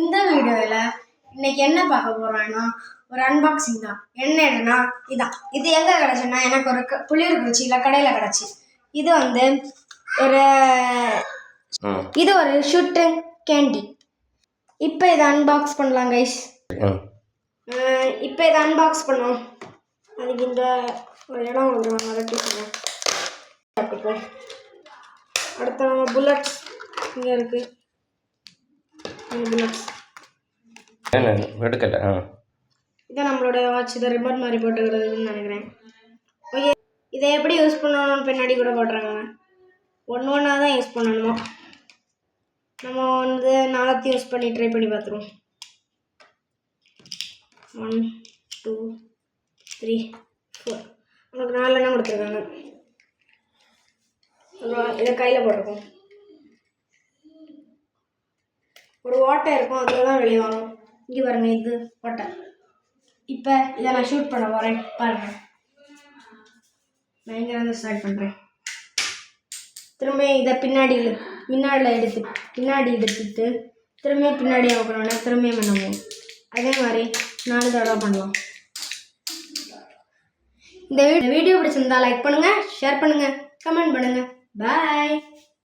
இந்த வீடியோவில் இன்னைக்கு என்ன பார்க்க போகிறோன்னா ஒரு அன்பாக்சிங் தான். என்னன்னா இதான். இது எங்கே கிடச்சுன்னா எனக்கு ஒரு புளியூர் குறிச்சியில் கடையில் கிடச்சி. இது வந்து ஒரு ஷூட்டிங் கேண்டி. இப்போ இதை அன்பாக்ஸ் பண்ணலாம் கைஸ். இப்போ இதை அன்பாக்ஸ் பண்ணோம். அதுக்கு இந்த ஒரு இடம் வந்துடுவாங்க, அதை சொல்லுவேன். சாப்பிட்டுப்போம். அடுத்த நம்ம புல்லட்ஸ் இங்கே இருக்குது. இதான் நம்மளோட வாட்ச். இதை ரிப்பன் மாதிரி போட்டுக்கிறதுன்னு நினைக்கிறேன். ஓகே, இதை எப்படி யூஸ் பண்ணணும்னு பின்னாடி கூட போடுறாங்க. ஒன்றா தான் யூஸ் பண்ணணுமா. நம்ம வந்து நாளைக்கு யூஸ் பண்ணி ட்ரை பண்ணி பார்த்துருவோம். 1 2 3 4 நமக்கு 4 எண்ணம் கொடுத்துருக்காங்க. அப்புறம் இதை கையில் போட்டிருக்கோம். ஒரு ஓட்டை இருக்கும், அதில் தான் வெளியே வரும். இங்கே பாருங்கள், இது ஓட்டை. இப்போ இதை நான் ஷூட் பண்ண போகிறேன் பாருங்கள். நான் இங்கே வந்து ஸ்டார்ட் பண்ணுறேன். திரும்ப இதை பின்னாடி எடுத்துட்டு திரும்ப பின்னாடி வைக்கணும்னா திரும்ப பண்ணுவோம். அதே மாதிரி 4 தடவை பண்ணலாம். இந்த வீடியோ பிடிச்சிருந்தா லைக் பண்ணுங்கள், ஷேர் பண்ணுங்கள், கமெண்ட் பண்ணுங்கள். பாய்.